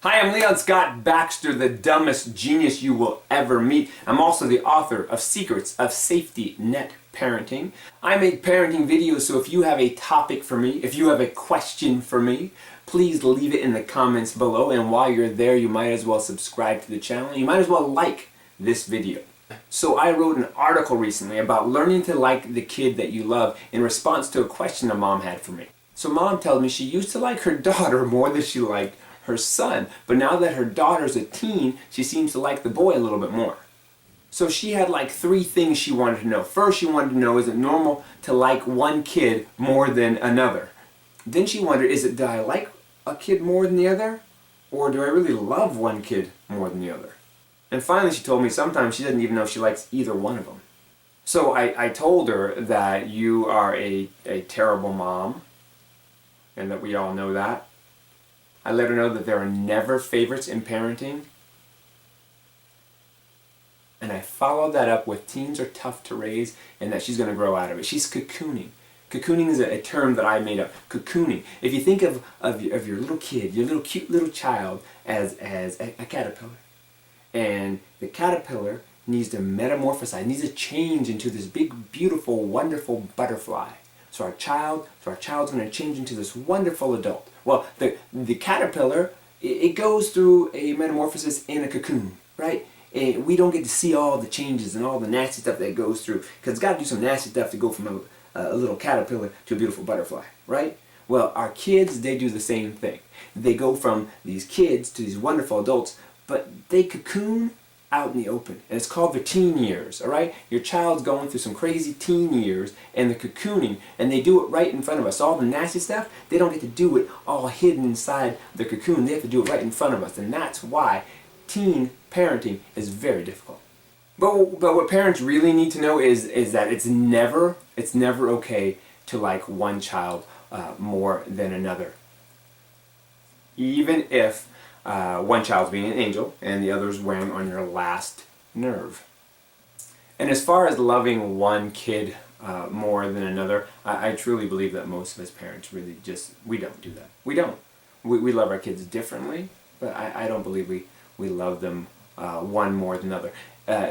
Hi, I'm Leon Scott Baxter, the dumbest genius you will ever meet. I'm also the author of Secrets of Safety Net Parenting. I make parenting videos, so if you have a topic for me, if you have a question for me, please leave it in the comments below. And while you're there, you might as well subscribe to the channel. You might as well like this video. So I wrote an article recently about learning to like the kid that you love in response to a question a mom had for me. So mom tells me she used to like her daughter more than she liked her son, but now that her daughter's a teen, she seems to like the boy a little bit more. So she had like 3 things she wanted to know. First, she wanted to know, is it normal to like one kid more than another? Then she wondered, do I like a kid more than the other? Or do I really love one kid more than the other? And finally she told me sometimes she doesn't even know if she likes either one of them. So I told her that you are a terrible mom, and that we all know that. I let her know that there are never favorites in parenting. And I followed that up with teens are tough to raise and that she's going to grow out of it. She's cocooning. Cocooning is a term that I made up. Cocooning. If you think of your little kid, your little cute little child as a caterpillar. And the caterpillar needs to metamorphosize, needs to change into this big, beautiful, wonderful butterfly. So our child's going to change into this wonderful adult. Well, the caterpillar, it goes through a metamorphosis in a cocoon, right? And we don't get to see all the changes and all the nasty stuff that it goes through, because it's got to do some nasty stuff to go from a little caterpillar to a beautiful butterfly, right? Well, our kids, they do the same thing. They go from these kids to these wonderful adults, but they cocoon out in the open, and it's called their teen years. All right, your child's going through some crazy teen years, and they're cocooning, and they do it right in front of us. All the nasty stuff, they don't get to do it all hidden inside the cocoon. They have to do it right in front of us, and that's why teen parenting is very difficult. But what parents really need to know is that it's never okay to like one child more than another, even if one child's being an angel and the other's wearing on your last nerve. And as far as loving one kid more than another, I truly believe that most of us parents really we don't do that. We don't. We love our kids differently, but I don't believe we love them one more than another.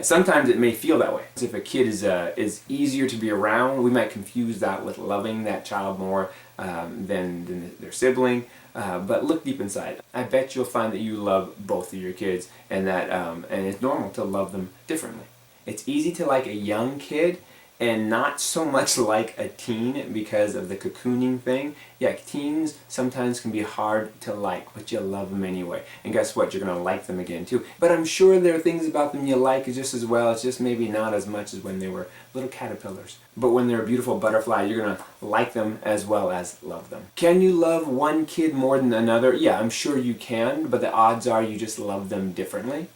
Sometimes it may feel that way. If a kid is easier to be around, we might confuse that with loving that child more than their sibling. But look deep inside. I bet you'll find that you love both of your kids, and that and it's normal to love them differently. It's easy to like a young kid and not so much like a teen because of the cocooning thing. Yeah, teens sometimes can be hard to like, but you love them anyway. And guess what? You're going to like them again too. But I'm sure there are things about them you like just as well. It's just maybe not as much as when they were little caterpillars. But when they're a beautiful butterfly, you're going to like them as well as love them. Can you love one kid more than another? Yeah, I'm sure you can, but the odds are you just love them differently.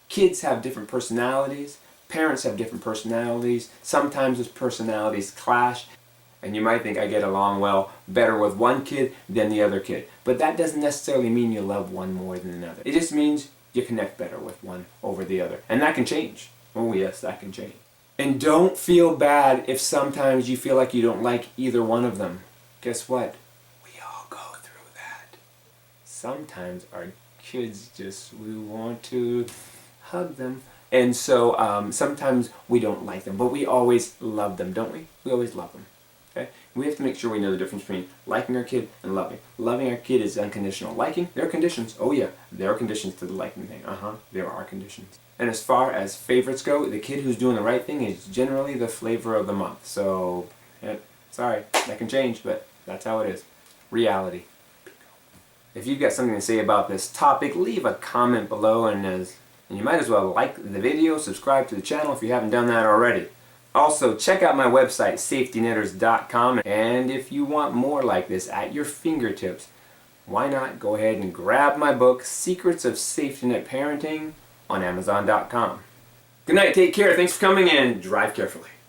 Kids have different personalities. Parents have different personalities. Sometimes those personalities clash, and you might think I get along better with one kid than the other kid. But that doesn't necessarily mean you love one more than another. It just means you connect better with one over the other. And that can change. Oh yes, that can change. And don't feel bad if sometimes you feel like you don't like either one of them. Guess what? We all go through that. Sometimes our kids we want to hug them. And so sometimes we don't like them, but we always love them, don't we? We always love them. Okay? We have to make sure we know the difference between liking our kid and loving. Loving our kid is unconditional. Liking, there are conditions. Oh yeah, there are conditions to the liking thing. There are conditions. And as far as favorites go, the kid who's doing the right thing is generally the flavor of the month. So, sorry, that can change, but that's how it is. Reality. If you've got something to say about this topic, leave a comment below, and you might as well like the video, subscribe to the channel if you haven't done that already. Also, check out my website, safetynetters.com, and if you want more like this at your fingertips, why not go ahead and grab my book, Secrets of Safety Net Parenting, on Amazon.com. Good night, take care, thanks for coming, and drive carefully.